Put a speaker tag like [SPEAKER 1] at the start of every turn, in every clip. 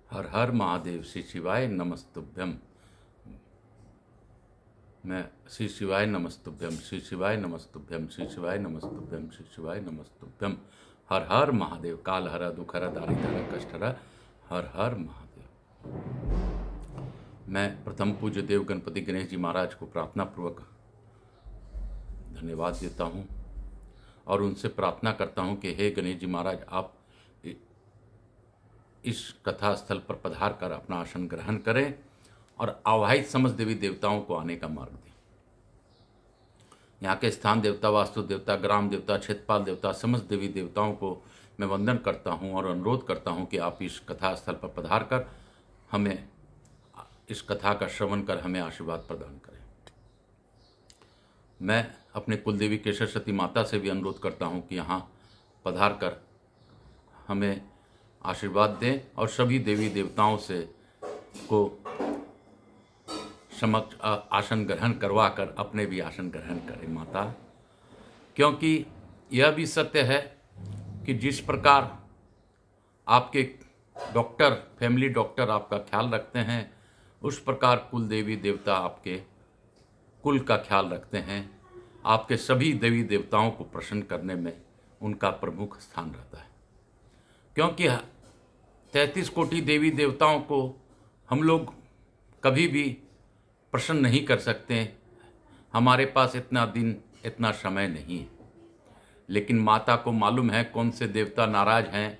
[SPEAKER 1] हर हर महादेव। श्री शिवाय नमस्तुभ्यम। मैं श्री शिवाय नमस्तुभ्यम, श्री शिवाय नमस्तुभ्यम, श्री शिवाय नमस्तुभ्यम, श्री शिवाय नमस्तुभ्यम। हर हर महादेव। काल हर, दुख हर, दारिद्र हर, कष्ट हर। हर हर महादेव। मैं प्रथम पूज्य देव गणपति गणेश जी महाराज को प्रार्थना पूर्वक धन्यवाद देता हूँ और उनसे प्रार्थना करता हूँ कि हे गणेश जी महाराज, आप इस कथा स्थल पर पधार कर अपना आसन ग्रहण करें और आवाहित समस्त देवी देवताओं को आने का मार्ग दें। यहाँ के स्थान देवता, वास्तु देवता, ग्राम देवता, क्षेत्रपाल देवता, समस्त देवी देवताओं को मैं वंदन करता हूँ और अनुरोध करता हूँ कि आप इस कथा स्थल पर पधार कर हमें इस कथा का श्रवण कर हमें आशीर्वाद प्रदान करें। मैं अपने कुलदेवी केशर सती माता से भी अनुरोध करता हूँ कि यहाँ पधार कर हमें आशीर्वाद दें और सभी देवी देवताओं से को समक्ष आसन ग्रहण करवा कर अपने भी आसन ग्रहण करें माता, क्योंकि यह भी सत्य है कि जिस प्रकार आपके डॉक्टर, फैमिली डॉक्टर आपका ख्याल रखते हैं, उस प्रकार कुल देवी देवता आपके कुल का ख्याल रखते हैं। आपके सभी देवी देवताओं को प्रसन्न करने में उनका प्रमुख स्थान रहता है, क्योंकि 33 कोटि देवी देवताओं को हम लोग कभी भी प्रसन्न नहीं कर सकते। हमारे पास इतना दिन, इतना समय नहीं है, लेकिन माता को मालूम है कौन से देवता नाराज हैं,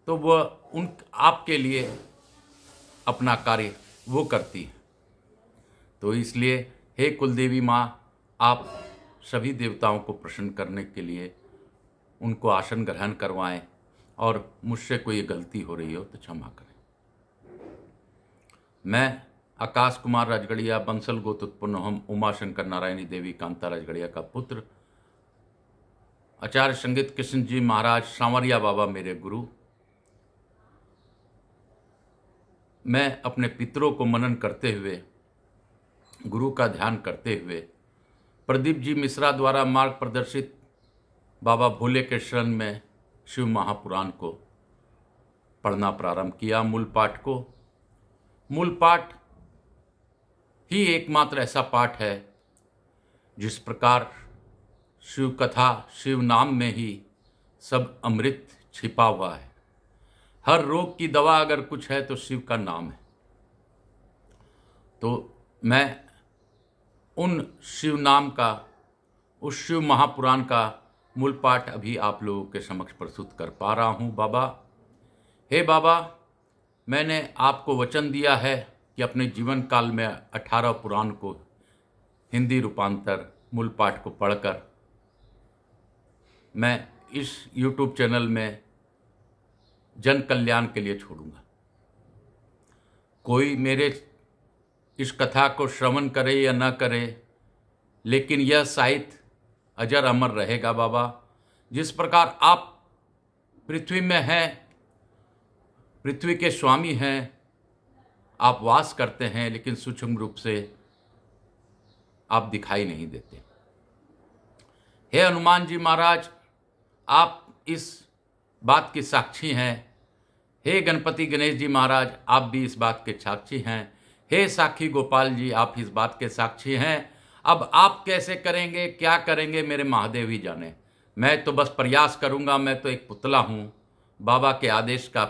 [SPEAKER 1] तो वह उन आपके लिए अपना कार्य वो करती है। तो इसलिए हे कुलदेवी माँ, आप सभी देवताओं को प्रसन्न करने के लिए उनको आसन ग्रहण करवाएं और मुझसे कोई गलती हो रही हो तो क्षमा करें। मैं आकाश कुमार राजगढ़िया, बंसल गोत्र उत्पन्न हम उमा शंकर नारायणी देवी कांता राजगढ़िया का पुत्र, आचार्य संगीत कृष्ण जी महाराज सांवरिया बाबा मेरे गुरु। मैं अपने पितरों को मनन करते हुए, गुरु का ध्यान करते हुए, प्रदीप जी मिश्रा द्वारा मार्ग प्रदर्शित बाबा भोले के शरण में शिव महापुराण को पढ़ना प्रारंभ किया। मूल पाठ को, मूल पाठ ही एकमात्र ऐसा पाठ है जिस प्रकार शिव कथा, शिव नाम में ही सब अमृत छिपा हुआ है। हर रोग की दवा अगर कुछ है तो शिव का नाम है। तो मैं उन शिव नाम का, उस शिव महापुराण का मूल पाठ अभी आप लोगों के समक्ष प्रस्तुत कर पा रहा हूँ। बाबा, हे बाबा, मैंने आपको वचन दिया है कि अपने जीवन काल में 18 पुराण को हिंदी रूपांतर मूल पाठ को पढ़कर मैं इस YouTube चैनल में जन कल्याण के लिए छोड़ूंगा। कोई मेरे इस कथा को श्रवण करे या न करे, लेकिन यह साहित्य अजर अमर रहेगा बाबा। जिस प्रकार आप पृथ्वी में हैं, पृथ्वी के स्वामी हैं, आप वास करते हैं, लेकिन सूक्ष्म रूप से आप दिखाई नहीं देते। हे हनुमान जी महाराज, आप इस बात की साक्षी हैं। हे गणपति गणेश जी महाराज, आप भी इस बात के साक्षी हैं। हे साक्षी गोपाल जी, आप इस बात के साक्षी हैं। अब आप कैसे करेंगे, क्या करेंगे, मेरे महादेव ही जाने। मैं तो बस प्रयास करूंगा, मैं तो एक पुतला हूं, बाबा के आदेश का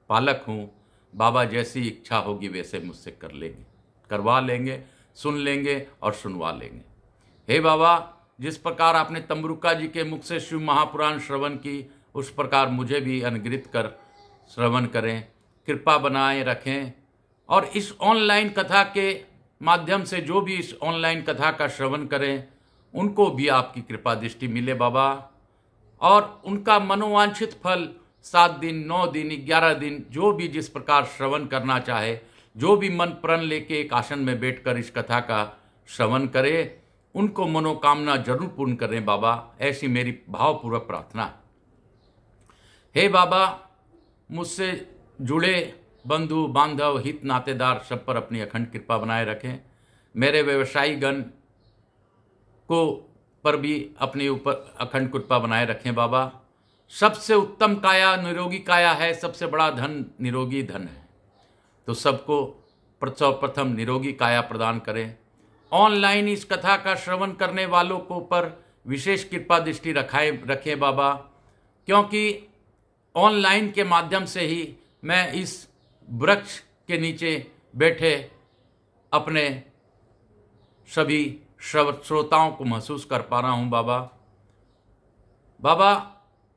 [SPEAKER 1] पालक हूं। बाबा जैसी इच्छा होगी वैसे मुझसे कर लेंगे, करवा लेंगे, सुन लेंगे और सुनवा लेंगे। हे बाबा, जिस प्रकार आपने तम्बरुका जी के मुख से शिव महापुराण श्रवण की, उस प्रकार मुझे भी अनुग्रहित कर श्रवण करें, कृपा बनाए रखें। और इस ऑनलाइन कथा के माध्यम से जो भी इस ऑनलाइन कथा का श्रवण करें, उनको भी आपकी कृपा दृष्टि मिले बाबा, और उनका मनोवांछित फल 7 दिन, 9 दिन, 11 दिन, जो भी जिस प्रकार श्रवण करना चाहे, जो भी मन प्रण लेके एक आसन में बैठकर इस कथा का श्रवण करे, उनको मनोकामना जरूर पूर्ण करें बाबा। ऐसी मेरी भावपूर्वक प्रार्थना है। हे बाबा, मुझसे जुड़े बंधु बांधव, हित नातेदार सब पर अपनी अखंड कृपा बनाए रखें। मेरे व्यवसायी गण को पर भी अपने ऊपर अखंड कृपा बनाए रखें बाबा। सबसे उत्तम काया निरोगी काया है, सबसे बड़ा धन निरोगी धन है। तो सबको सर्वप्रथम निरोगी काया प्रदान करें। ऑनलाइन इस कथा का श्रवण करने वालों को पर विशेष कृपा दृष्टि रखें बाबा, क्योंकि ऑनलाइन के माध्यम से ही मैं इस वृक्ष के नीचे बैठे अपने सभी श्रोताओं को महसूस कर पा रहा हूँ बाबा। बाबा,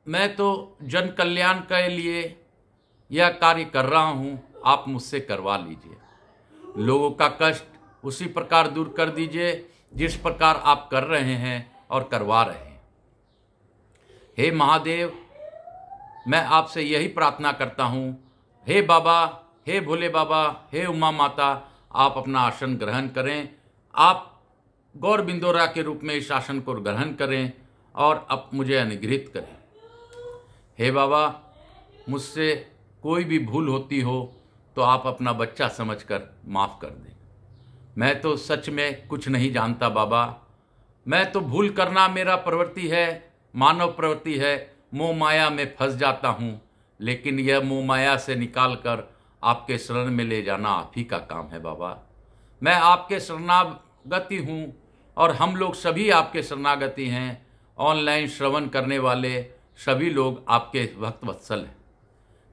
[SPEAKER 1] मैं तो जन कल्याण के लिए यह कार्य कर रहा हूँ, आप मुझसे करवा लीजिए। लोगों का कष्ट उसी प्रकार दूर कर दीजिए जिस प्रकार आप कर रहे हैं और करवा रहे हैं। हे महादेव, मैं आपसे यही प्रार्थना करता हूँ। हे बाबा, हे भोले बाबा, हे उमा माता, आप अपना आसन ग्रहण करें। आप गौर बिंदोरा के रूप में इस आसन को ग्रहण करें और अब मुझे अनुग्रहित करें। हे बाबा, मुझसे कोई भी भूल होती हो तो आप अपना बच्चा समझकर माफ़ कर दें। मैं तो सच में कुछ नहीं जानता बाबा। मैं तो भूल करना मेरा प्रवृत्ति है, मानव प्रवृत्ति है। मोह माया में फंस जाता हूँ, लेकिन यह मोह माया से निकाल कर आपके शरण में ले जाना आप ही का काम है बाबा। मैं आपके शरणागति हूँ और हम लोग सभी आपके शरणागति हैं। ऑनलाइन श्रवण करने वाले सभी लोग आपके भक्त वत्सल हैं।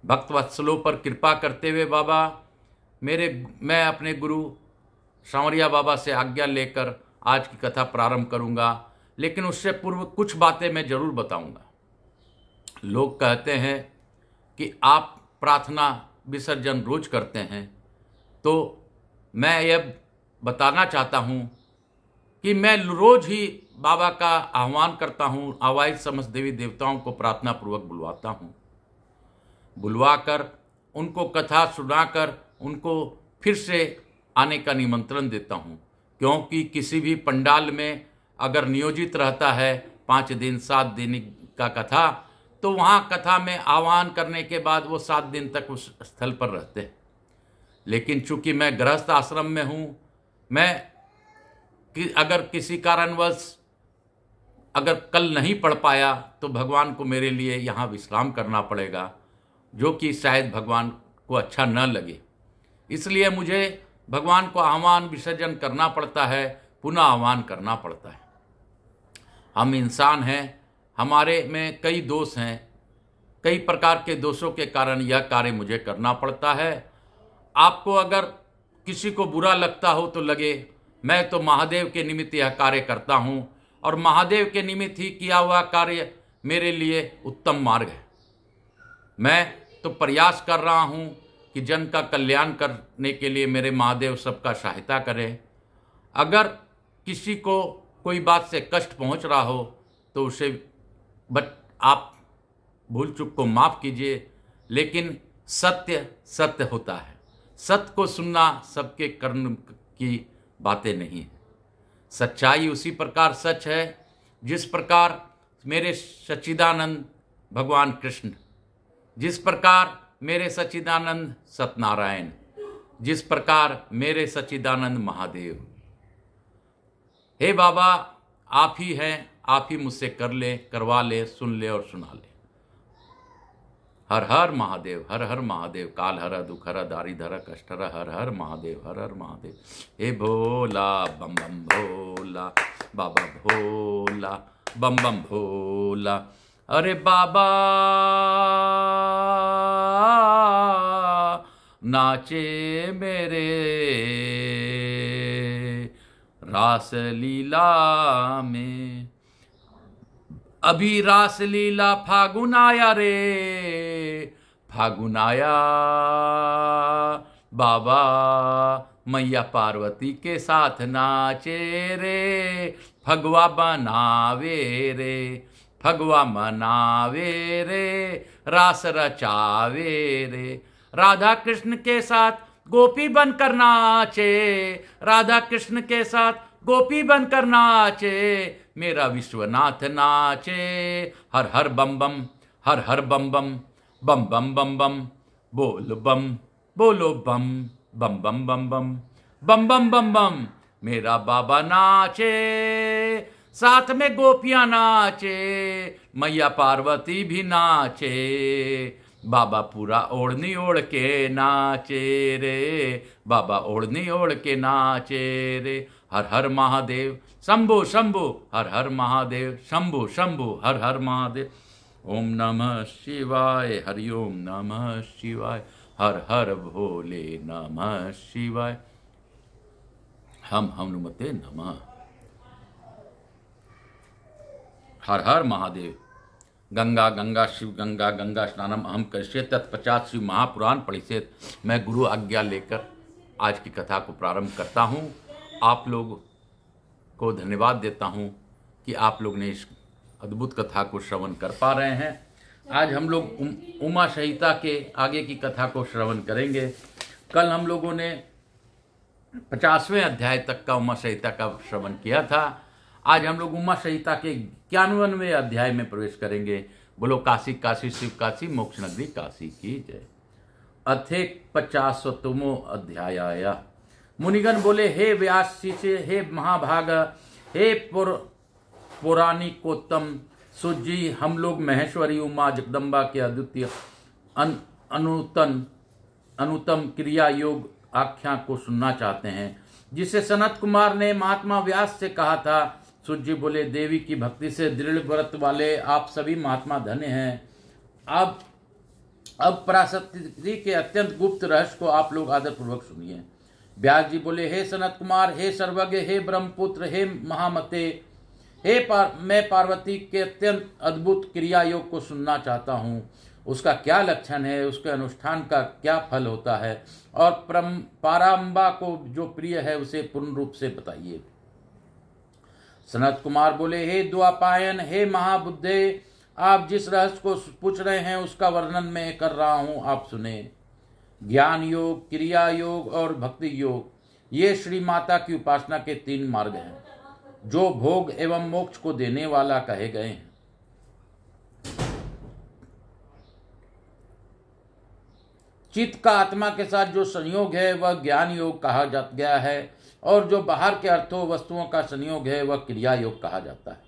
[SPEAKER 1] भक्त वत्सलों पर कृपा करते हुए बाबा, मैं अपने गुरु सांवरिया बाबा से आज्ञा लेकर आज की कथा प्रारंभ करूंगा, लेकिन उससे पूर्व कुछ बातें मैं जरूर बताऊंगा। लोग कहते हैं कि आप प्रार्थना विसर्जन रोज करते हैं, तो मैं यह बताना चाहता हूं कि मैं रोज ही बाबा का आह्वान करता हूं। आवाज समस्त देवी देवताओं को प्रार्थना पूर्वक बुलवाता हूं। बुलवाकर उनको कथा सुनाकर उनको फिर से आने का निमंत्रण देता हूं, क्योंकि किसी भी पंडाल में अगर नियोजित रहता है 5 दिन 7 दिन का कथा, तो वहाँ कथा में आह्वान करने के बाद वो 7 दिन तक उस स्थल पर रहते हैं। लेकिन चूंकि मैं गृहस्थ आश्रम में हूँ, अगर किसी कारणवश अगर कल नहीं पढ़ पाया तो भगवान को मेरे लिए यहाँ विश्राम करना पड़ेगा, जो कि शायद भगवान को अच्छा न लगे। इसलिए मुझे भगवान को आह्वान विसर्जन करना पड़ता है, पुनः आह्वान करना पड़ता है। हम इंसान हैं, हमारे में कई दोष हैं, कई प्रकार के दोषों के कारण यह कार्य मुझे करना पड़ता है। आपको अगर किसी को बुरा लगता हो तो लगे, मैं तो महादेव के निमित्त यह कार्य करता हूँ और महादेव के निमित्त ही किया हुआ कार्य मेरे लिए उत्तम मार्ग है। मैं तो प्रयास कर रहा हूँ कि जन का कल्याण करने के लिए मेरे महादेव सबका सहायता करें। अगर किसी को कोई बात से कष्ट पहुँच रहा हो तो उसे आप भूल चूक को माफ़ कीजिए, लेकिन सत्य सत्य होता है। सत्य को सुनना सबके कर्म की बातें नहीं है। सच्चाई उसी प्रकार सच है जिस प्रकार मेरे सच्चिदानंद भगवान कृष्ण, जिस प्रकार मेरे सच्चिदानंद सत्यनारायण, जिस प्रकार मेरे सच्चिदानंद महादेव। हे बाबा, आप ही हैं, आप ही मुझसे कर ले, करवा ले, सुन ले और सुना ले। हर हर महादेव, हर हर महादेव। काल हर दुख हर दारिधर कष्ट हर, हर हर महादेव, हर हर महादेव। हे भोला बम बम भोला, बाबा भोला बम बम भोला। अरे बाबा नाचे मेरे रास लीला में, अभी रास लीला फागुन आया रे, फागुन आया। बाबा मैया पार्वती के साथ नाचे रे, फगवा बनावे रे, फगवा मनावे रे, रास रचावे रे। राधा कृष्ण के साथ गोपी बनकर नाचे, राधा कृष्ण के साथ गोपी बनकर नाचे, मेरा विश्वनाथ नाचे। हर हर बम बम, हर हर बम बम, बम बम बम बम, बोल बम, बोलो बम, बम बम बम बम, बम बम बम बम। मेरा बाबा नाचे, साथ में गोपियां नाचे, मैया पार्वती भी नाचे, बाबा पूरा ओढ़नी ओढ़ के नाचे रे, बाबा ओढ़नी ओढ़ के नाचे रे। हर हर महादेव शंभु शंभु, हर हर महादेव शंभु शंभु, हर हर महादेव। ओम नमः शिवाय, हरिओम नमः शिवाय, हर हर भोले नमः शिवाय, हम हनुमते नमः। हर हर महादेव। गंगा गंगा शिव गंगा, गंगा स्नानम अहम करिष्ये, तत्पश्चात शिव महापुराण पढ़िष्येत्। मैं गुरु आज्ञा लेकर आज की कथा को प्रारंभ करता हूँ। आप लोग को धन्यवाद देता हूँ कि आप लोग ने इस अद्भुत कथा को श्रवण कर पा रहे हैं। आज हम लोग उमा संहिता के आगे की कथा को श्रवण करेंगे। कल हम लोगों ने 50वें अध्याय तक का उमा संहिता का श्रवण किया था। आज हम लोग उमा संहिता के 91वें अध्याय में प्रवेश करेंगे। बोलो काशी काशी शिव काशी, मोक्ष नगरी काशी की जय। अथे 50वां अध्याय आया। मुनिगण बोले, हे व्यास जी से, हे महाभाग, हे पौराणिकोत्तम सूत जी, हम लोग महेश्वरी उमा जगदम्बा के अद्वितीय अनुतम क्रिया योग आख्या को सुनना चाहते हैं, जिसे सनत कुमार ने महात्मा व्यास से कहा था। सूत जी बोले, देवी की भक्ति से दृढ़ व्रत वाले आप सभी महात्मा धन्य हैं। अब पराशक्ति के अत्यंत गुप्त रहस्य को आप लोग आदरपूर्वक सुनिए। व्यास जी बोले, हे सनत कुमार, हे सर्वज्ञ, हे ब्रह्मपुत्र, हे महामते, मैं पार्वती के अत्यंत अद्भुत क्रिया योग को सुनना चाहता हूँ। उसका क्या लक्षण है, उसके अनुष्ठान का क्या फल होता है, और पाराम्बा को जो प्रिय है उसे पूर्ण रूप से बताइए। सनत कुमार बोले, हे द्वापायन, हे महाबुद्धे, आप जिस रहस्य को पूछ रहे हैं उसका वर्णन मैं कर रहा हूं, आप सुने। ज्ञान योग, क्रिया योग और भक्ति योग, ये श्री माता की उपासना के 3 मार्ग हैं, जो भोग एवं मोक्ष को देने वाला कहे गए हैं। चित्त का आत्मा के साथ जो संयोग है वह ज्ञान योग कहा गया है, और जो बाहर के अर्थों वस्तुओं का संयोग है वह क्रिया योग कहा जाता है।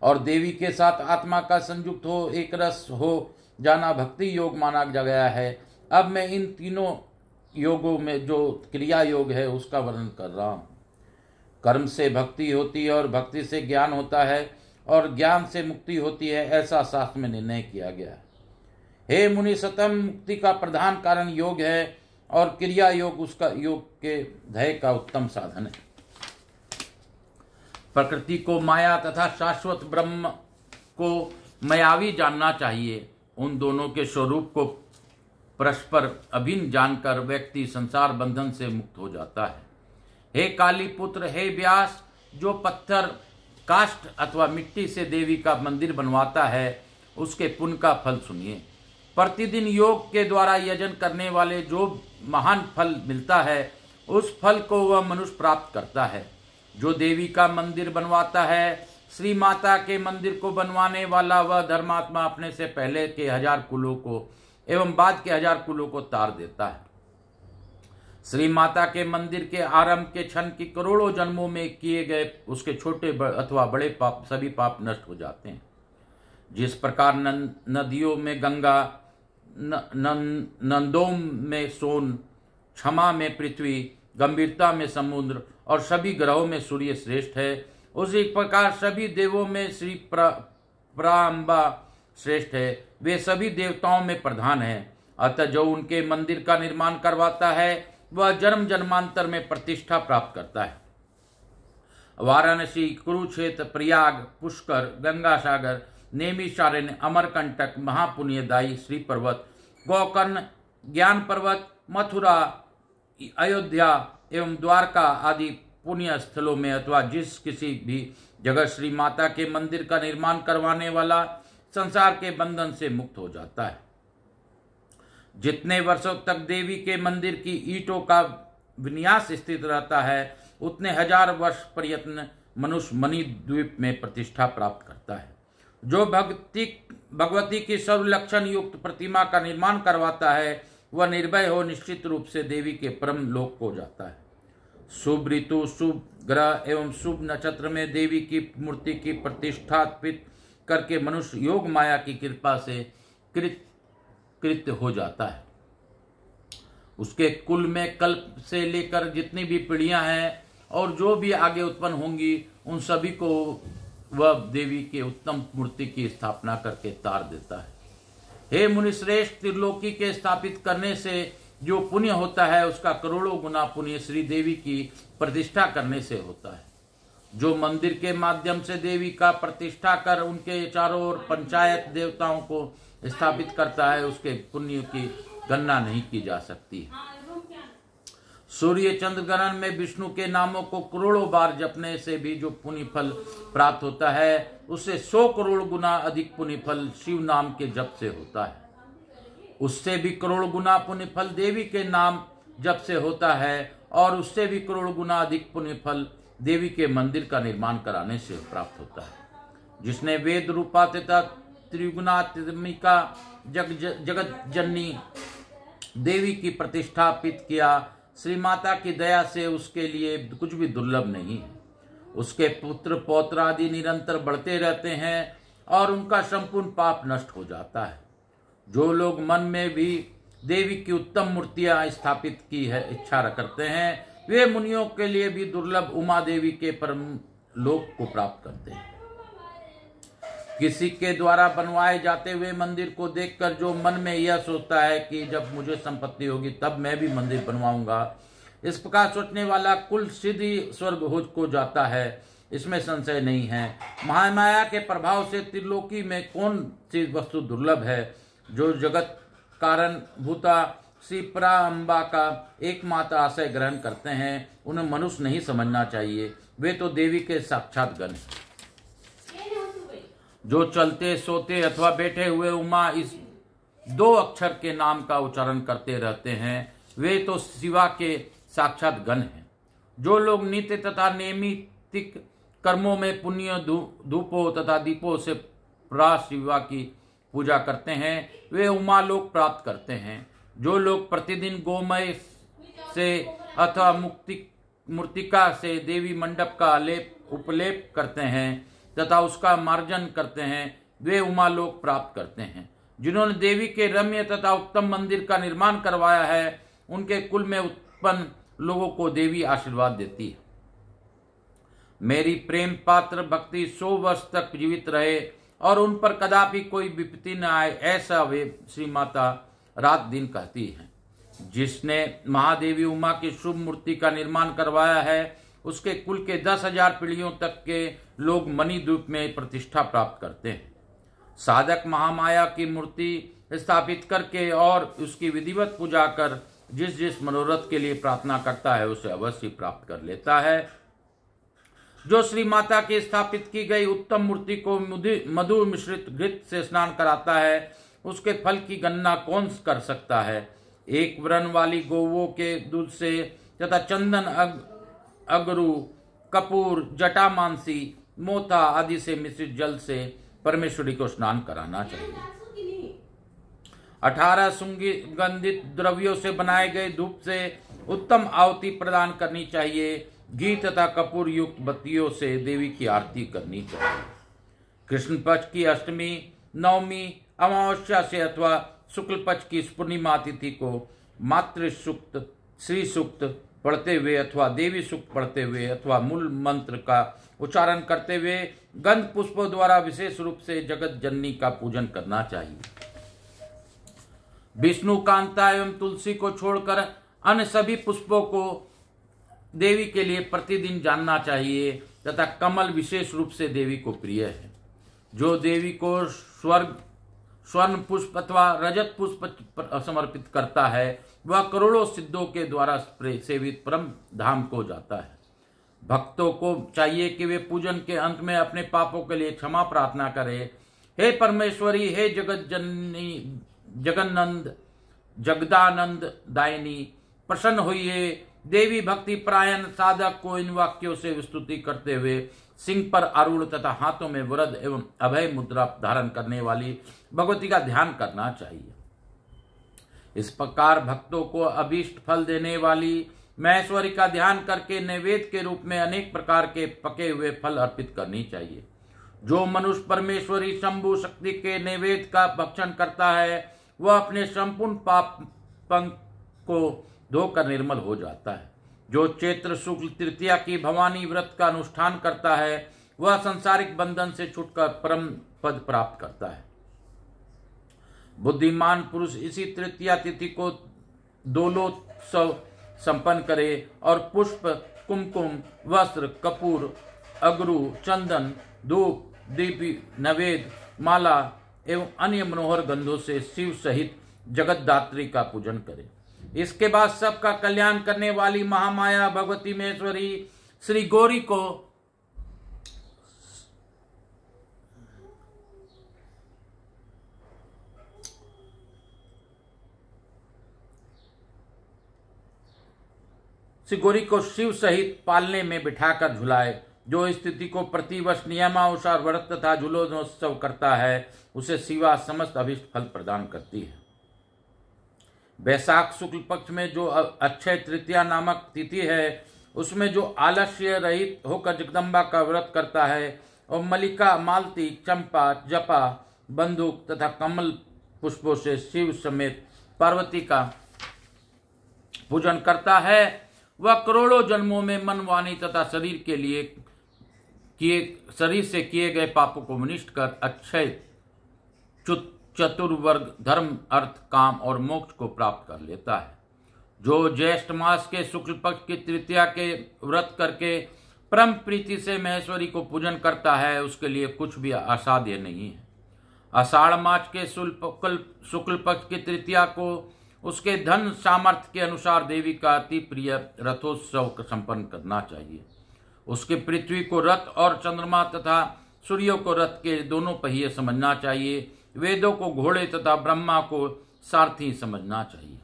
[SPEAKER 1] और देवी के साथ आत्मा का संयुक्त हो, एक रस हो जाना भक्ति योग माना गया है। अब मैं इन तीनों योगों में जो क्रिया योग है उसका वर्णन कर रहा हूं। कर्म से भक्ति होती है और भक्ति से ज्ञान होता है, और ज्ञान से मुक्ति होती है, ऐसा शास्त्र में निर्णय किया गया है। हे मुनि सतम, मुक्ति का प्रधान कारण योग है, और क्रिया योग उसका योग के ध्येय का उत्तम साधन है। प्रकृति को माया तथा शाश्वत ब्रह्म को मायावी जानना चाहिए। उन दोनों के स्वरूप को परस्पर अभिन्न जानकर व्यक्ति संसार बंधन से मुक्त हो जाता है। हे काली पुत्र, हे व्यास, जो पत्थर, काष्ठ अथवा मिट्टी से देवी का मंदिर बनवाता है उसके पुण्य का फल सुनिए। प्रतिदिन योग के द्वारा यजन करने वाले जो महान फल मिलता है उस फल को वह मनुष्य प्राप्त करता है। जो देवी का मंदिर बनवाता है, श्री माता के मंदिर को बनवाने वाला वह धर्मात्मा अपने से पहले के 1000 कुलों को एवं बाद के 1000 कुलों को तार देता है। श्री माता के मंदिर के आरंभ के क्षण की करोड़ों जन्मों में किए गए उसके छोटे अथवा बड़े पाप, सभी पाप नष्ट हो जाते हैं। जिस प्रकार नदियों में गंगा, नंदोम में सोन, क्षमा में पृथ्वी, गंभीरता में समुद्र और सभी ग्रहों में सूर्य श्रेष्ठ है, उसी प्रकार सभी देवों में श्री प्राम्बा श्रेष्ठ है। वे सभी देवताओं में प्रधान है। अतः जो उनके मंदिर का निर्माण करवाता है वह जन्म जन्मांतर में प्रतिष्ठा प्राप्त करता है। वाराणसी, कुरुक्षेत्र, प्रयाग, पुष्कर, गंगा सागर, नेमिषारण्य, अमरकंटक, महापुण्यदायी श्री पर्वत, गोकर्ण, ज्ञान पर्वत, मथुरा, अयोध्या एवं द्वारका आदि पुण्य स्थलों में अथवा जिस किसी भी जगह श्री माता के मंदिर का निर्माण करवाने वाला संसार के बंधन से मुक्त हो जाता है। जितने वर्षों तक देवी के मंदिर की ईंटों का विन्यास स्थित रहता है, उतने 1000 वर्ष प्रयत्न मनुष्य मणि द्वीप में प्रतिष्ठा प्राप्त करता है। जो भगवती की सर्व लक्षण युक्त प्रतिमा का निर्माण करवाता है वह निर्भय हो निश्चित रूप से देवी के परम लोक को जाता है। शुभ ऋतु, शुभ ग्रह एवं शुभ नक्षत्र में देवी की मूर्ति की प्रतिष्ठापित करके मनुष्य योग माया की कृपा से कृत्य हो जाता है। उसके कुल में कल्प से लेकर जितनी भी पीढ़ियां हैं और जो भी आगे उत्पन्न होंगी, उन सभी को वह देवी के उत्तम मूर्ति की स्थापना करके तार देता है। हे मुनिश्रेष्ठ, त्रिलोकी के स्थापित करने से जो पुण्य होता है उसका करोड़ों गुना पुण्य श्री देवी की प्रतिष्ठा करने से होता है। जो मंदिर के माध्यम से देवी का प्रतिष्ठा कर उनके चारों ओर पंचायत देवताओं को स्थापित करता है, उसके पुण्य की गणना नहीं की जा सकती। सूर्य चंद्र ग्रहण में विष्णु के नामों को करोड़ों बार जपने से भी जो पुण्य फल प्राप्त होता है, उससे 100 करोड़ गुना अधिक पुण्य फल शिव नाम के जप से होता है। उससे भी करोड़ गुना पुण्य फल देवी के नाम जप से होता है और उससे भी करोड़ गुना अधिक पुण्य फल देवी के मंदिर का निर्माण कराने से प्राप्त होता है। जिसने वेद रूपा तथा त्रिगुणात्मिका जगत जननी देवी की प्रतिष्ठापित किया, श्री माता की दया से उसके लिए कुछ भी दुर्लभ नहीं है। उसके पुत्र पौत्र आदि निरंतर बढ़ते रहते हैं और उनका संपूर्ण पाप नष्ट हो जाता है। जो लोग मन में भी देवी की उत्तम मूर्तियां स्थापित की है इच्छा करते हैं, वे मुनियों के लिए भी दुर्लभ उमा देवी के परम लोक को प्राप्त करते हैं। किसी के द्वारा बनवाए जाते हुए मंदिर को देखकर जो मन में यह सोचता है कि जब मुझे संपत्ति होगी तब मैं भी मंदिर बनवाऊंगा, इस प्रकार सोचने वाला कुल सीधी स्वर्ग को जाता है, इसमें संशय नहीं है। महामाया के प्रभाव से त्रिलोकी में कौन सी वस्तु दुर्लभ है? जो जगत कारण भूता श्री पराम्बा का एकमात्र आश्रय ग्रहण करते हैं, उन्हें मनुष्य नहीं समझना चाहिए, वे तो देवी के साक्षात गण हैं। जो चलते सोते अथवा बैठे हुए उमा इस 2 अक्षर के नाम का उच्चारण करते रहते हैं, वे तो शिवा के साक्षात गण हैं। जो लोग नित्य तथा नैमित्तिक कर्मों में पुण्य धूपों तथा दीपों से शिवा की पूजा करते हैं, वे उमा लोक प्राप्त करते हैं। जो लोग प्रतिदिन गोमय से अथवा मूर्तिका से देवी मंडप का उपलेप करते हैं तथा उसका मार्जन करते हैं, वे उमा लोक प्राप्त करते हैं। जिन्होंने देवी के रम्य तथा उत्तम मंदिर का निर्माण करवाया है, उनके कुल में उत्पन्न लोगों को देवी आशीर्वाद देती है। मेरी प्रेम पात्र भक्ति 100 वर्ष तक जीवित रहे और उन पर कदापि कोई विपत्ति न आए, ऐसा वे श्री माता रात दिन कहती हैं। जिसने महादेवी उमा की शुभ मूर्ति का निर्माण करवाया है, उसके कुल के 10,000 पीढ़ियों तक के लोग मणिद्वीप में प्रतिष्ठा प्राप्त करते हैं। साधक महामाया की मूर्ति स्थापित करके और उसकी विधिवत पूजा कर जिस जिस मनोरथ के लिए प्रार्थना करता है, उसे अवश्य प्राप्त कर लेता है। जो श्री माता की स्थापित की गई उत्तम मूर्ति को मधु मिश्रित घृत से स्नान कराता है, उसके फल की गणना कौन कर सकता है। एक व्रण वाली गौओं के दूध से तथा चंदन अगरू कपूर जटामांसी मोथा आदि से मिश्रित जल से परमेश्वरी को स्नान कराना चाहिए। 18 सुगंधित द्रव्यों से बनाए गए धूप से उत्तम आहुति प्रदान करनी चाहिए। घी तथा कपूर युक्त बत्तियों से देवी की आरती करनी चाहिए। कृष्ण पक्ष की अष्टमी, नवमी, अमावस्या से अथवा शुक्ल पक्ष की पूर्णिमा तिथि को मातृ सूक्त, श्री सूक्त पढ़ते हुए अथवा देवी सूक्त पढ़ते हुए अथवा मूल मंत्र का उच्चारण करते हुए गंध पुष्पों द्वारा विशेष रूप से जगत जननी का पूजन करना चाहिए। विष्णु कांता एवं तुलसी को छोड़कर अन्य सभी पुष्पों को देवी के लिए प्रतिदिन जानना चाहिए तथा कमल विशेष रूप से देवी को प्रिय है। जो देवी को स्वर्ण पुष्प अथवा रजत पुष्प समर्पित करता है, वह करोड़ों सिद्धों के द्वारा सेवित परम धाम को जाता है। भक्तों को चाहिए कि वे पूजन के अंत में अपने पापों के लिए क्षमा प्रार्थना करें। हे परमेश्वरी, हे जगत जननी, जगन्नंद जगदानंद दायिनी, प्रसन्न होइए। देवी भक्ति परायण साधक को इन वाक्यों से स्तुति करते हुए सिंह पर आरूढ़ तथा हाथों में वरद एवं अभय मुद्रा धारण करने वाली भगवती का ध्यान करना चाहिए। इस प्रकार भक्तों को अभीष्ट फल देने वाली महेश्वरी का ध्यान करके नैवेद्य के रूप में अनेक प्रकार के पके हुए फल अर्पित करनी चाहिए। जो मनुष्य परमेश्वरी शंभु शक्ति के नैवेद्य का भक्षण करता है वह अपने संपूर्ण पाप को धोकर निर्मल हो जाता है। जो चैत्र शुक्ल तृतीया की भवानी व्रत का अनुष्ठान करता है वह संसारिक बंधन से छुटकर परम पद प्राप्त करता है। बुद्धिमान पुरुष इसी तृतीया तिथि को दोलोत्सव संपन्न करे और पुष्प, कुमकुम, वस्त्र, कपूर, अगरू, चंदन, धूप, दीपी, नवेद, माला एवं अन्य मनोहर गंधों से शिव सहित जगतदात्री का पूजन करे। इसके बाद सबका कल्याण करने वाली महामाया भगवती महेश्वरी श्री गौरी को शिव सहित पालने में बिठाकर झुलाए। जो स्थिति को प्रतिवर्ष नियमानुसार व्रत तथा झूलोत्सव करता है उसे शिवा समस्त अभिष्ट फल प्रदान करती है। वैशाख शुक्ल पक्ष में जो अक्षय तृतीया नामक तिथि है उसमें जो आलस्य रहित होकर जगदम्बा का व्रत करता है और मल्लिका, मालती, चंपा, जपा, बंदूक तथा कमल पुष्पों से शिव समेत पार्वती का पूजन करता है वह करोड़ों जन्मों में मन, वाणी तथा शरीर से किए गए पापों को विनिष्ट कर अक्षय चतुर्वर्ग धर्म, अर्थ, काम और मोक्ष को प्राप्त कर लेता है। जो ज्येष्ठ मास के शुक्ल पक्ष की तृतीया के व्रत करके परम प्रीति से महेश्वरी को पूजन करता है उसके लिए कुछ भी असाध्य नहीं है। आषाढ़ मास के शुक्ल पक्ष की तृतीया को उसके धन सामर्थ्य के अनुसार देवी का अति प्रिय रथोत्सव संपन्न करना चाहिए। उसके पृथ्वी को रथ और चंद्रमा तथा सूर्य को रथ के दोनों पहिए समझना चाहिए। वेदों को घोड़े तथा ब्रह्मा को सारथी समझना चाहिए।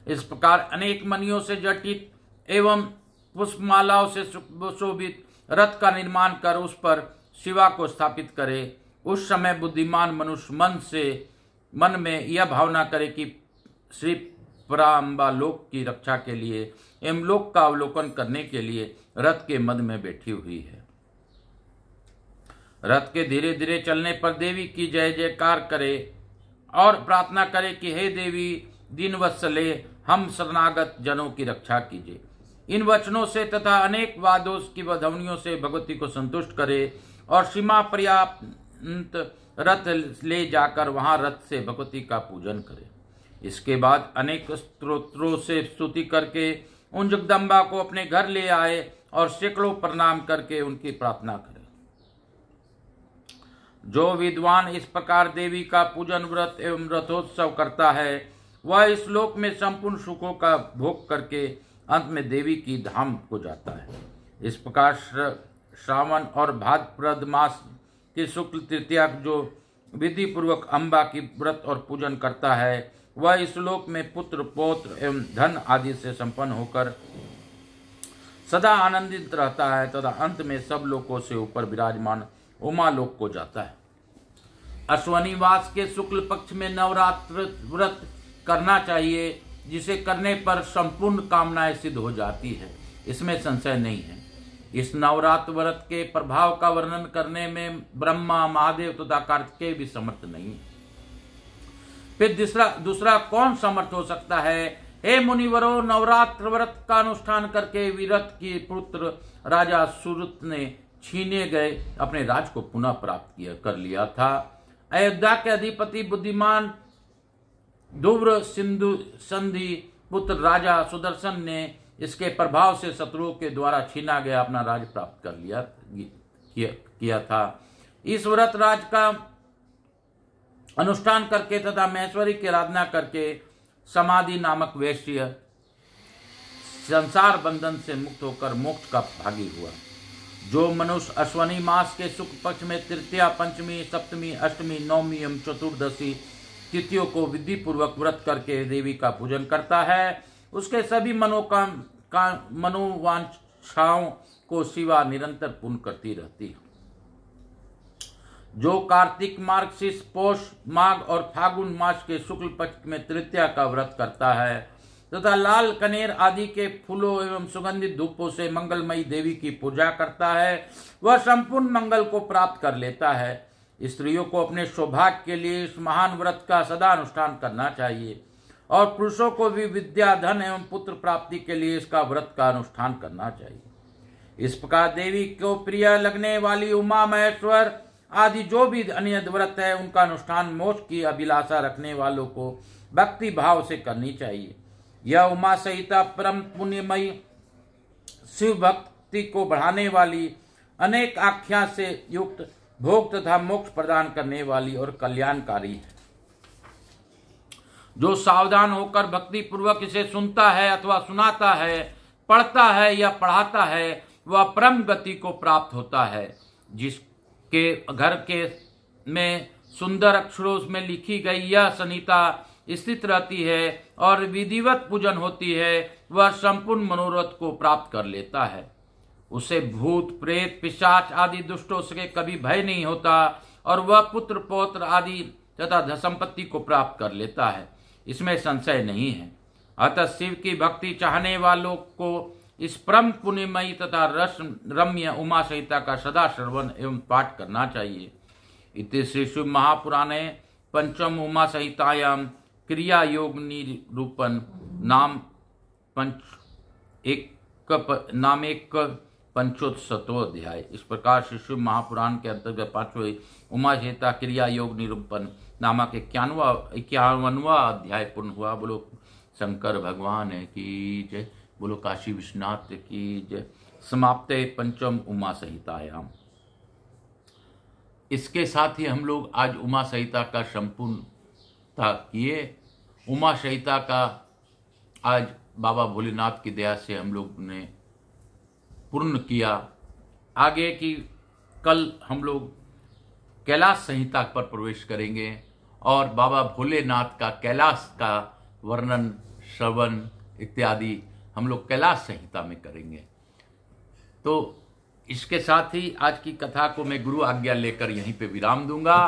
[SPEAKER 1] इस प्रकार अनेक मणियों से जटित एवं पुष्पमालाओं से सुशोभित रथ का निर्माण कर उस पर शिवा को स्थापित करे। उस समय बुद्धिमान मनुष्य मन में यह भावना करे कि श्री पराम्बा लोक की रक्षा के लिए एवं लोक का अवलोकन करने के लिए रथ के मध्य में बैठी हुई है। रथ के धीरे धीरे चलने पर देवी की जय जयकार करे और प्रार्थना करे कि हे देवी दीनवत्सले, हम शरणागत जनों की रक्षा कीजिए। इन वचनों से तथा अनेक वादों की ध्वनियों से भगवती को संतुष्ट करे और सीमा पर्याप्त रथ ले जाकर वहां रथ से भगवती का पूजन करे। इसके बाद अनेक स्तोत्रों से स्तुति करके उन जगदम्बा को अपने घर ले आए और सैकड़ों प्रणाम करके उनकी प्रार्थना करे। जो विद्वान इस प्रकार देवी का पूजन व्रत एवं रथोत्सव करता है वह इस लोक में संपूर्ण सुखों का भोग करके अंत में देवी की धाम को जाता है। इस प्रकार श्रावण और भाद्रपद मास की शुक्ल तृतीया जो विधि पूर्वक अम्बा की व्रत और पूजन करता है वह इस लोक में पुत्र, पौत्र एवं धन आदि से संपन्न होकर सदा आनंदित रहता है तथा अंत में सब लोकों से ऊपर विराजमान उमा लोक को जाता है। अश्वनी मास के शुक्ल पक्ष में नवरात्र व्रत करना चाहिए जिसे करने पर संपूर्ण कामनाएं सिद्ध हो जाती है, इसमें संशय नहीं है। इस नवरात्र व्रत के प्रभाव का वर्णन करने में ब्रह्मा, महादेव तथा कार्तिकेय भी समर्थ नहीं है। फिर दूसरा कौन समर्थ हो सकता है? हे मुनिवरों, नवरात्र व्रत का अनुष्ठान करके विरत की पुत्र राजा सुरत ने छीने गए अपने राज को पुनः प्राप्त कर लिया था। अयोध्या के अधिपति बुद्धिमान ध्रुव सिंधु संधि पुत्र राजा सुदर्शन ने इसके प्रभाव से शत्रुओं के द्वारा छीना गया अपना राज प्राप्त कर किया था। इस व्रत राज का अनुष्ठान करके तथा महेश्वरी की आराधना करके समाधि नामक वैश्य संसार बंधन से मुक्त होकर मोक्ष का भागी हुआ। जो मनुष्य अश्वनी मास के शुक्ल पक्ष में तृतीया, पंचमी, सप्तमी, अष्टमी, नवमी एवं चतुर्दशी तिथियों को विधि पूर्वक व्रत करके देवी का पूजन करता है उसके सभी मनोवांछाओं को शिवा निरंतर पूर्ण करती रहती है। जो कार्तिक, मार्गशीर्ष, पौष, माघ और फागुन मास के शुक्ल पक्ष में तृतीया का व्रत करता है तथा लाल कनेर आदि के फूलों एवं सुगंधित धूपों से मंगलमयी देवी की पूजा करता है वह संपूर्ण मंगल को प्राप्त कर लेता है। स्त्रियों को अपने सौभाग्य के लिए इस महान व्रत का सदा अनुष्ठान करना चाहिए और पुरुषों को भी विद्या, धन एवं पुत्र प्राप्ति के लिए इसका व्रत का अनुष्ठान करना चाहिए। इस प्रकार देवी को प्रिय लगने वाली उमा महेश्वर आदि जो भी अन्य व्रत है उनका अनुष्ठान मोक्ष की अभिलाषा रखने वालों को भक्ति भाव से करनी चाहिए। यह उमा संहिता परम पुण्यमयी, शिव भक्ति को बढ़ाने वाली, अनेक आख्या से युक्त, भोग तथा मोक्ष प्रदान करने वाली और कल्याणकारी है। जो सावधान होकर भक्ति पूर्वक इसे सुनता है अथवा सुनाता है, पढ़ता है या पढ़ाता है, वह परम गति को प्राप्त होता है। जिसके घर के में सुंदर अक्षरों में लिखी गई यह संहिता स्थित रहती है और विधिवत पूजन होती है, वह संपूर्ण मनोरथ को प्राप्त कर लेता है। उसे भूत, प्रेत, पिशाच आदि दुष्टों से कभी भय नहीं होता और वह पुत्र, पौत्र आदि तथा संपत्ति को प्राप्त कर लेता है, इसमें संशय नहीं है। अतः शिव की भक्ति चाहने वालों को इस परम पुण्यमयी तथा रस रम्य उमा संहिता का सदा श्रवण एवं पाठ करना चाहिए। इति श्री शिव महापुराणे पंचम उमा संहितायां क्रिया योग निरूपण नाम एक पंचोत्सतो अध्याय। इस प्रकार श्री शिव महापुराण के अंतर्गत 5वें उमा संहिता क्रिया योग निरूपण नामक 51वां अध्याय पूर्ण हुआ। बोलो शंकर भगवान की जय, बोलो काशी विश्वनाथ की जय। समाप्ते पंचम उमा संहितायाम। इसके साथ ही हम लोग आज उमा संहिता का संपूर्णता किए। उमा संहिता का आज बाबा भोलेनाथ की दया से हम लोग ने पूर्ण किया। आगे की कल हम लोग कैलाश संहिता पर प्रवेश करेंगे और बाबा भोलेनाथ का कैलाश का वर्णन, श्रवण इत्यादि हम लोग कैलाश संहिता में करेंगे। तो इसके साथ ही आज की कथा को मैं गुरु आज्ञा लेकर यहीं पे विराम दूंगा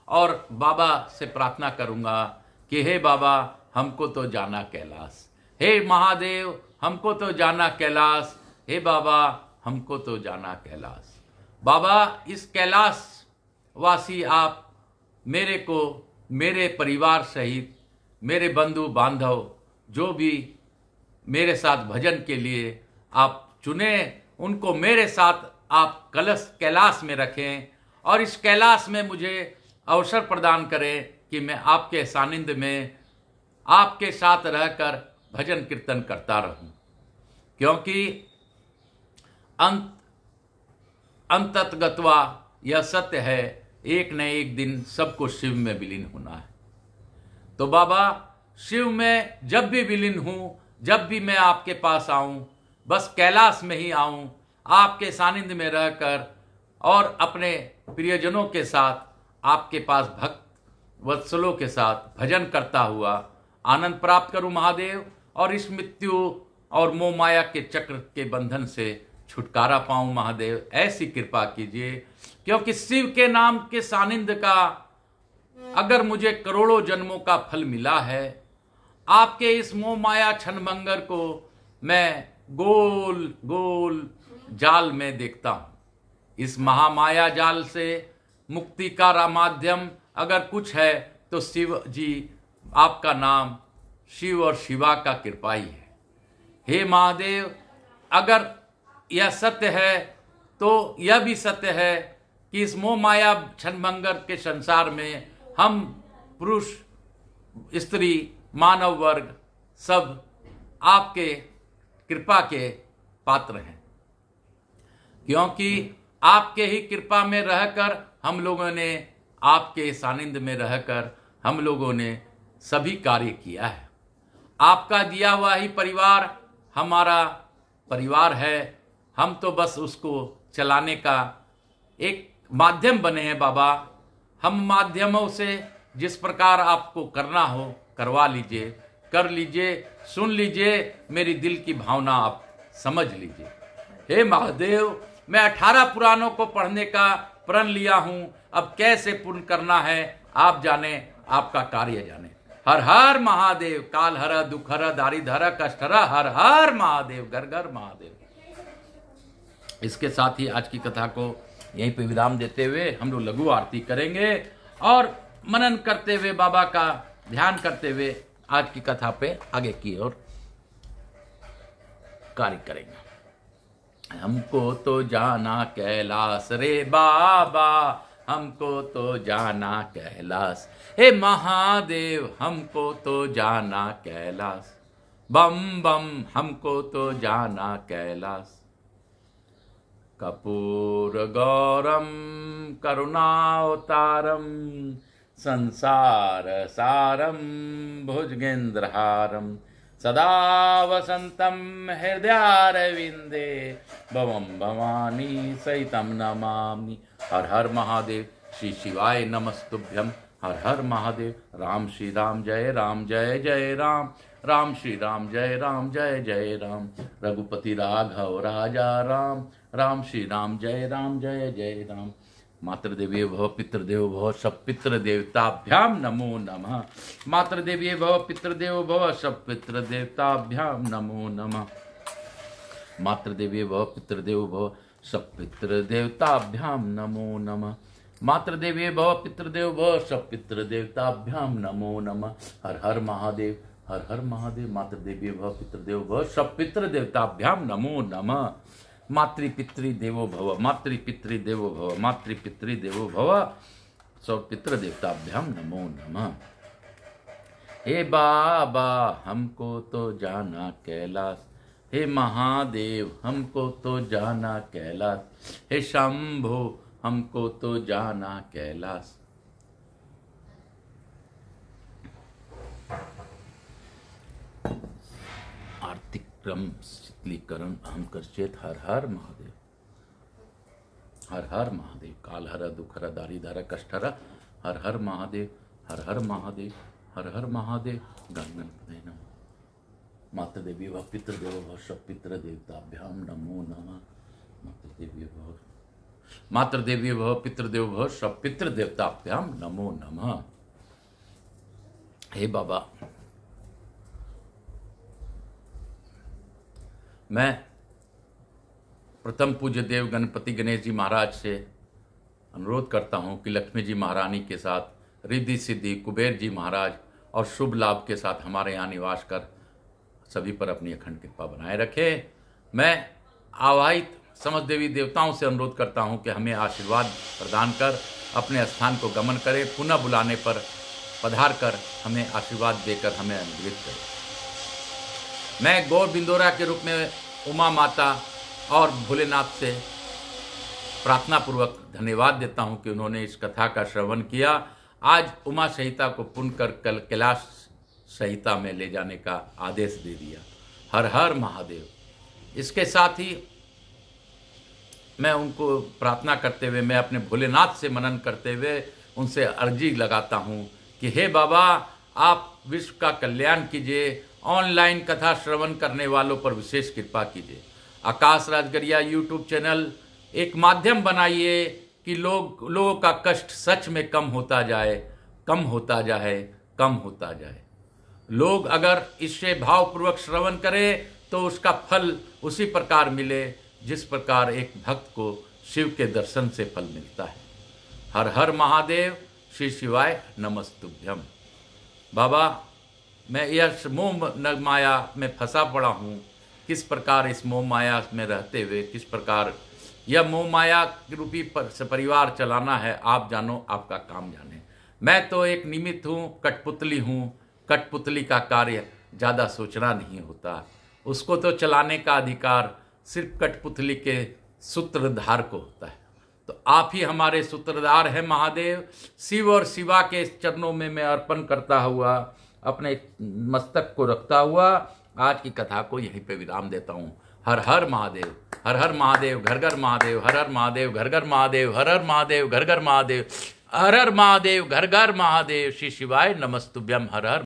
[SPEAKER 1] और बाबा से प्रार्थना करूंगा कि हे बाबा हमको तो जाना कैलाश, हे महादेव हमको तो जाना कैलाश, हे बाबा हमको तो जाना कैलाश। बाबा इस कैलाश वासी आप मेरे को, मेरे परिवार सहित, मेरे बंधु बांधव जो भी मेरे साथ भजन के लिए आप चुने, उनको मेरे साथ आप कैलाश में रखें और इस कैलाश में मुझे अवसर प्रदान करें कि मैं आपके सानिध्य में आपके साथ रहकर भजन कीर्तन करता रहूं। क्योंकि अंततगत्वा यह सत्य है, एक न एक दिन सबको शिव में विलीन होना है। तो बाबा शिव में जब भी विलीन हूं, जब भी मैं आपके पास आऊं, बस कैलाश में ही आऊं, आपके सानिध्य में रहकर और अपने प्रियजनों के साथ आपके पास भक्त वत्सलों के साथ भजन करता हुआ आनंद प्राप्त करूं महादेव, और इस मृत्यु और मोह माया के चक्र के बंधन से छुटकारा पाऊं महादेव। ऐसी कृपा कीजिए, क्योंकि शिव के नाम के सानिध्य का अगर मुझे करोड़ों जन्मों का फल मिला है, आपके इस मोह माया क्षणभंगर को मैं गोल गोल जाल में देखता हूं। इस महामाया जाल से मुक्ति का माध्यम अगर कुछ है तो शिव जी, आपका नाम शिव और शिवा का कृपा ही है। हे महादेव, अगर यह सत्य है तो यह भी सत्य है कि इस मोह माया क्षणभंगर के संसार में हम पुरुष, स्त्री, मानव वर्ग सब आपके कृपा के पात्र हैं। क्योंकि आपके ही कृपा में रहकर हम लोगों ने, आपके सानिध्य में रहकर हम लोगों ने सभी कार्य किया है। आपका दिया हुआ ही परिवार हमारा परिवार है, हम तो बस उसको चलाने का एक माध्यम बने हैं बाबा। हम माध्यमों से जिस प्रकार आपको करना हो करवा लीजिए, कर लीजिए, सुन लीजिए, मेरी दिल की भावना आप समझ लीजिए। हे महादेव, मैं 18 पुराणों को पढ़ने का प्रण लिया हूं, अब कैसे पूर्ण करना है आप जाने, आपका कार्य जाने। हर हर महादेव। काल हर दुख हर दारी धर कष्ट हर, हर हर महादेव, घर घर महादेव। इसके साथ ही आज की कथा को यहीं पे विराम देते हुए हम लोग लघु आरती करेंगे और मनन करते हुए, बाबा का ध्यान करते हुए आज की कथा पे आगे की ओर कार्य करेंगे। हमको तो जाना कैलाश रे बाबा, हमको तो जाना कैलाश, हे महादेव हमको तो जाना कैलाश, बम बम हमको तो जाना कैलाश। कपूर गौरम करुणावतारम, संसार सारम भुजगेंद्रहारम, सदा वसंतम हृदयारविंदे, भवम भवानी सहितम नमामि। हर हर महादेव। श्री शिवाय नमस्तुभ्यम। हर हर महादेव। राम श्री राम जय राम जय जय राम, राम श्री राम जय राम जय जय राम, रघुपति राघव राजा राम, राम श्री राम जय जय राम। मातृदेवी भव पितृदेव भव सब पितृ देवताभ्याम नमो नमः। मातृदेवी भव पितृदेव भव सब पितृ देवताभ्याम नमो नमः। मातृदेवी भव पितृदेव भव सब पितृ देवताभ्याम नमो नमः। मातृदेवी भव पितृदेव भव सब पितृ देवताभ्याम नमो नमः। हर हर महादेव, हर हर महादेव। मातृदेवी भव पितृदेव भव सब पितृ देवताभ्याम नमो नमः। मातृपितृ देवो भव, मातृपितृ देवो भव, मातृपितृ देवो भव सब पितृ देवताभ्याम नमो नमः। हे बाबा हमको तो जाना कैलाश, हे महादेव हमको तो जाना कैलाश, हे शंभो हमको तो जाना कैलाश। आर्थिक क्रम शीतलीकरण अहम कर्चेत। हर हर महादेव, हर हर महादेव। काल हर दुख हर दारी धर कष्ट हर, हर हर महादेव, हर हर महादेव, हर हर महादेव। गणपतये नमः। मातृदेवी व पितृदेवो भव सब पितृ देवताभ्याम नमो नमः। मातृदेवी भव, मातृदेवी भव पितृदेव भव सब पितृ देवताभ्याम नमो नमः। हे बाबा, मैं प्रथम पूज्य देव गणपति गणेश जी महाराज से अनुरोध करता हूं कि लक्ष्मी जी महारानी के साथ रिद्धि सिद्धि कुबेर जी महाराज और शुभ लाभ के साथ हमारे यहाँ निवास कर सभी पर अपनी अखंड कृपा बनाए रखे। मैं आवाहित समस्त देवी देवताओं से अनुरोध करता हूं कि हमें आशीर्वाद प्रदान कर अपने स्थान को गमन करें, पुनः बुलाने पर पधार कर हमें आशीर्वाद देकर हमें अनुग्रहित करें। मैं गौर बिंदोरा के रूप में उमा माता और भोलेनाथ से प्रार्थना पूर्वक धन्यवाद देता हूं कि उन्होंने इस कथा का श्रवण किया। आज उमा संहिता को पुण्य कर कल कैलाश संहिता में ले जाने का आदेश दे दिया। हर हर महादेव। इसके साथ ही मैं उनको प्रार्थना करते हुए, मैं अपने भोलेनाथ से मनन करते हुए उनसे अर्जी लगाता हूं कि हे बाबा, आप विश्व का कल्याण कीजिए, ऑनलाइन कथा श्रवण करने वालों पर विशेष कृपा कीजिए। आकाश राजगरिया यूट्यूब चैनल एक माध्यम बनाइए कि लोगों का कष्ट सच में कम होता जाए, कम होता जाए, कम होता जाए। लोग अगर इससे भावपूर्वक श्रवण करें तो उसका फल उसी प्रकार मिले जिस प्रकार एक भक्त को शिव के दर्शन से फल मिलता है। हर हर महादेव। श्री शिवाय नमस्तुभ्यम। बाबा, मैं यह मोह माया में फंसा पड़ा हूँ, किस प्रकार इस मोह माया में रहते हुए किस प्रकार यह मोह माया रूपी परिवार चलाना है, आप जानो, आपका काम जाने। मैं तो एक निमित्त हूँ, कठपुतली हूँ। कठपुतली का कार्य ज़्यादा सोचना नहीं होता, उसको तो चलाने का अधिकार सिर्फ कठपुतली के सूत्रधार को होता है। तो आप ही हमारे सूत्रधार हैं महादेव। शिव और शिवा के चरणों में मैं अर्पण करता हुआ, अपने मस्तक को रखता हुआ आज की कथा को यहीं पे विराम देता हूँ। हर हर महादेव, हर हर महादेव, घर घर महादेव, हर हर महादेव, घर घर महादेव, हर हर महादेव, घर घर महादेव, हर हर महादेव, घर घर महादेव। श्री शिवाय नमस्तुभ्यम। हर हर